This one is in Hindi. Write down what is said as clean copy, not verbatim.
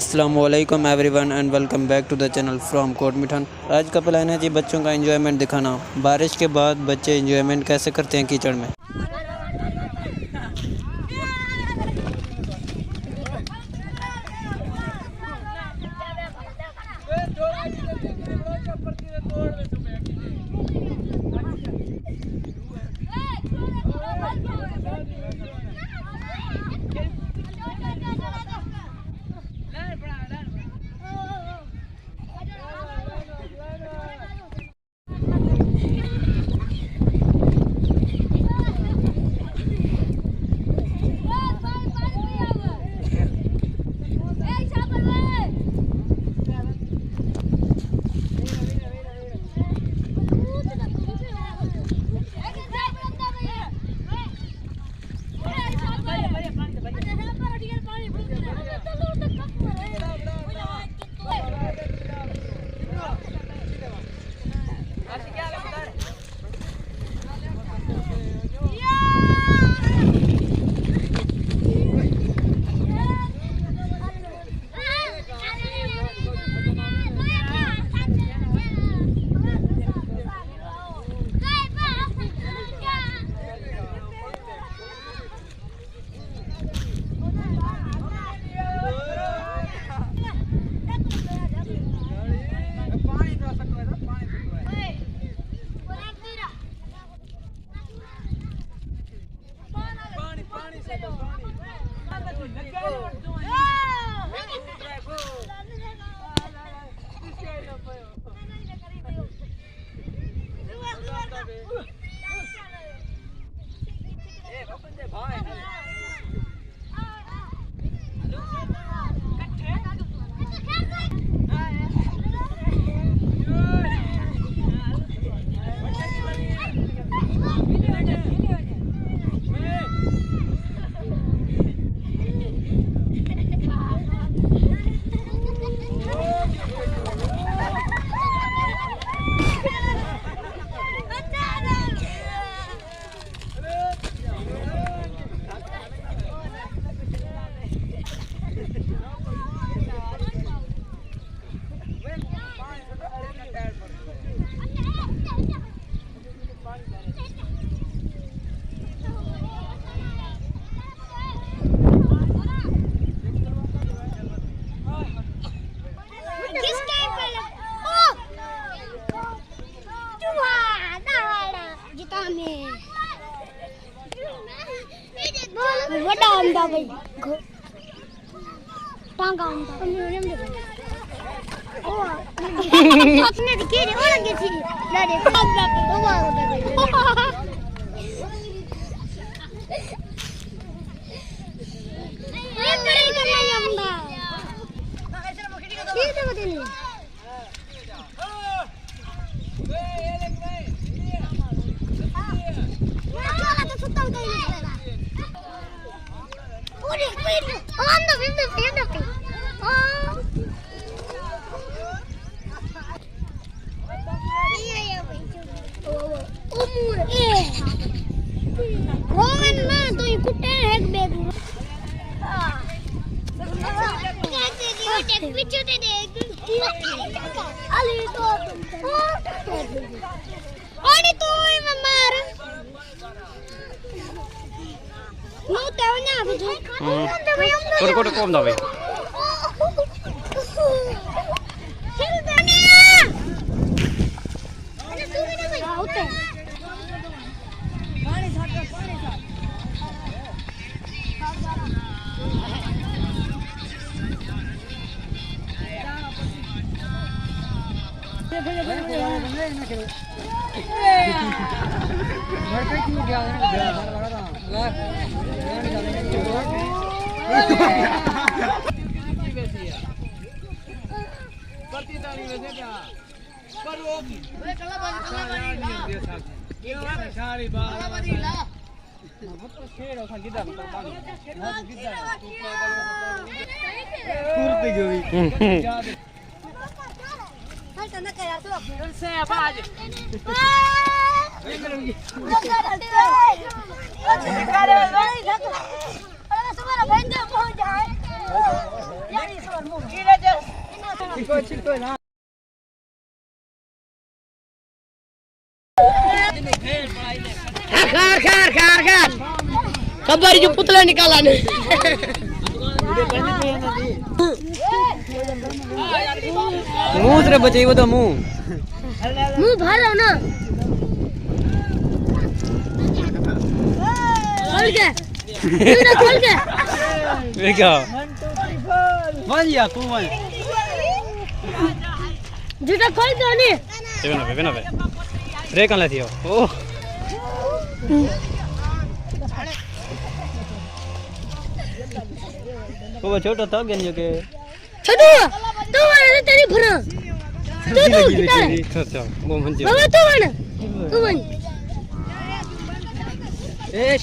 अस्सलामुअलैकुम everyone and welcome back to the channel from Kot Mithan. आज का प्लान है जी बच्चों का एंजॉयमेंट दिखाना। बारिश के बाद बच्चे एंजॉयमेंट कैसे करते हैं कीचड़ में। वड़ा आंदा भाई टांगा आंदा ओ अपने दिखे रे और लगे थी लड़े कब जाते ओ ये बड़ी करना आंदा ऐसे मखड़ी का ठीक है बदल Kau kom dah, weh. खार खार खार खार कबारी जो पुतला निकाला ने मुंह से बचे वो तो मुंह मुंह भर रहा ना खोल के खोल के ये क्या वन या कौन जूता खोल के नहीं बेना बे रे कन लेती हो ओ वो छोटा था क्या नहीं के छोटू तू वाला तेरी भरा तू अच्छा वो मंजे बाबा तू बन ए